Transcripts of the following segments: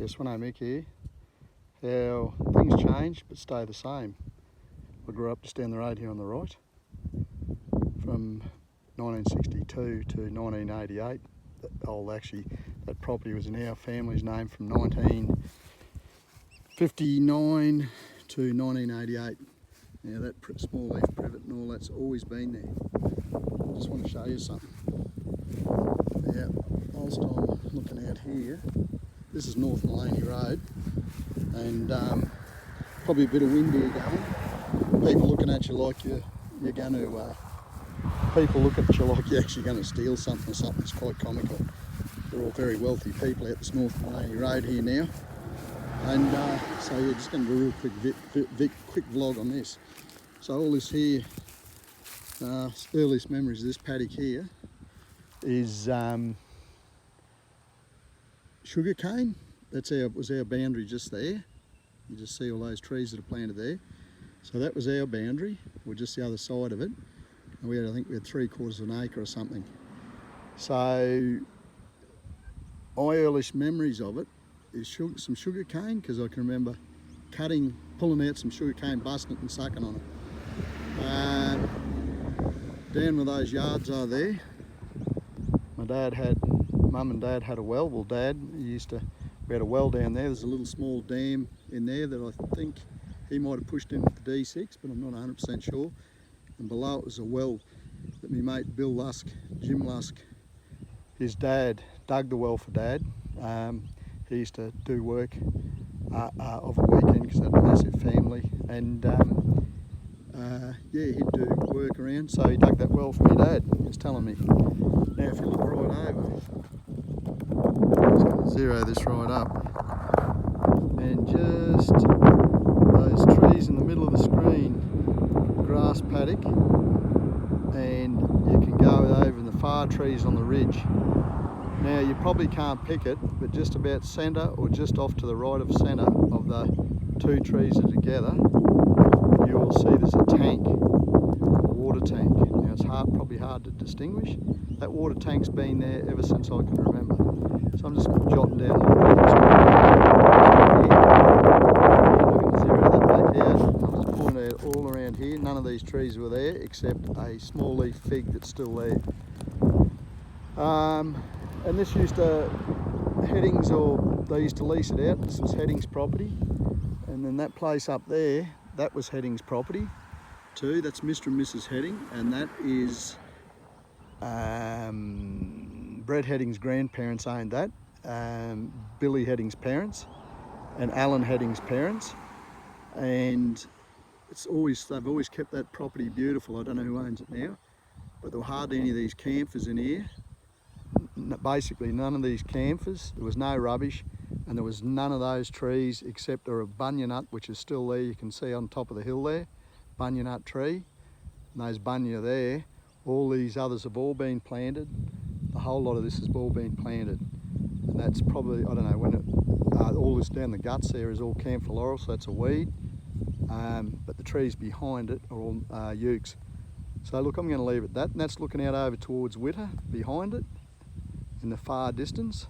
Yes, when I Mick here, how things change but stay the same. I grew up just down the road here on the right. From 1962 to 1988, that property was in our family's name from 1959 to 1988. Now that small leaf privet and all that's always been there. I just want to show you something. Yeah, whilst I'm looking out here, this is North Maleny Road, and probably a bit of wind here going. People looking at you like you're going to. People look at you like you're actually going to steal something or something. It's quite comical. They're all very wealthy people out this North Maleny Road here now, and so yeah, just going to do a real quick vlog on this. So all this here, earliest memories of this paddock here is sugar cane. Was our boundary just there. You just see all those trees that are planted there. So that was our boundary. We're just the other side of it. And I think we had 3/4 of an acre or something. So my earliest memories of it is some sugar cane, because I can remember pulling out some sugar cane, busting it and sucking on it. Down where those yards are there, Mum and Dad had a well. Well, Dad, we had a well down there. There's a little small dam in there that I think he might have pushed in with the D6, but I'm not 100% sure. And below it was a well that my mate Jim Lusk, his dad dug the well for Dad. He used to do work of a weekend because they had a massive family, and yeah, he'd do work around, so he dug that well for my dad. He was telling me. Now if you look right over, I'm just going to zero this right up, and just those trees in the middle of the screen, grass paddock, and you can go over in the far trees on the ridge. Now you probably can't pick it, but just about centre or just off to the right of centre of the two trees that are together, you will see there's a tank, a water tank. Now it's probably hard to distinguish. That water tank's been there ever since I can remember. So I'm just jotting down a little bit of all around here. None of these trees were there except a small leaf fig that's still there. And this used to, Headings, or they used to lease it out. This was Headings' property, and then that place up there, that was Headings' property too. That's Mr. and Mrs. Heading, and that is Brett Heading's grandparents owned that, Billy Heading's parents, and Alan Heading's parents, and they've always kept that property beautiful. I don't know who owns it now, but there were hardly any of these camphors in here. Basically none of these camphors. There was no rubbish, and there was none of those trees except there a bunya nut, which is still there. You can see on top of the hill there, bunya nut tree, and those bunya there. All these others have all been planted. The whole lot of this has all been planted, and that's probably, I don't know when all this down the guts there is all camphor laurel, so that's a weed. But the trees behind it are all ukes. So look, I'm going to leave it at that, and that's looking out over towards Witter behind it in the far distance,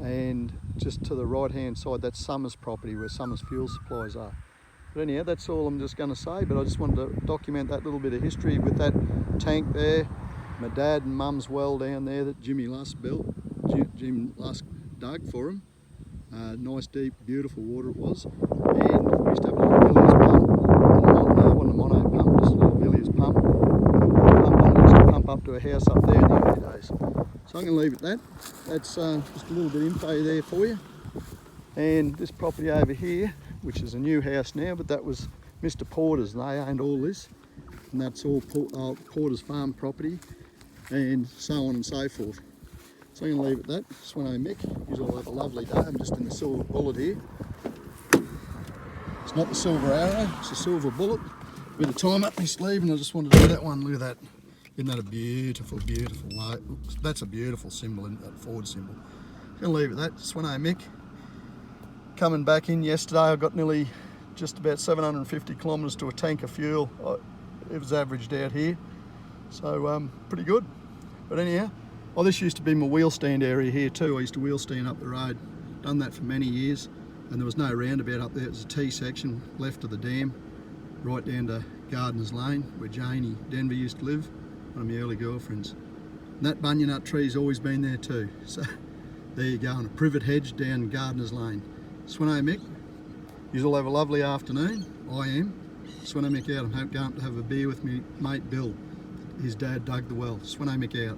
and just to the right hand side, that's Summers' property where Summers Fuel Supplies are. But anyhow, that's all I'm just going to say, but I just wanted to document that little bit of history with that tank there, my dad and mum's well down there that Jimmy Lusk built, Jim Lusk dug for him. Nice, deep, beautiful water it was, and we used to have a little Villiers pump, wasn't a mono pump, just a little Villiers pump, with a water pump, and we used to pump up to a house up there in the early days. So I'm going to leave it at that. That's just a little bit of info there for you. And this property over here, which is a new house now, but that was Mr. Porter's, and they owned all this, and that's all Porter's farm property, and so on and so forth. So I'm going to leave it at that. Just want to Mick, you all have a lovely day. I'm just in the silver bullet here. It's not the silver arrow, it's a silver bullet. A bit of time up my sleeve, and I just wanted to do that one. Look at that. Isn't that a beautiful, beautiful light? That's a beautiful symbol, isn't it? That Ford symbol. I'm going to leave it at that. Just want to Mick. Coming back in yesterday, I got nearly just about 750 kilometres to a tank of fuel. It was averaged out here, so pretty good. But anyhow, this used to be my wheel stand area here too. I used to wheel stand up the road. Done that for many years, and there was no roundabout up there. It was a T section left of the dam, right down to Gardeners Lane, where Janie Denver used to live, one of my early girlfriends. And that bunya nut tree's always been there too. So there you go, on a privet hedge down Gardeners Lane. Swano Mick, you'll have a lovely afternoon. I am. Swano Mick out. I'm going to have a beer with me mate Bill. His dad dug the well. Swano Mick out.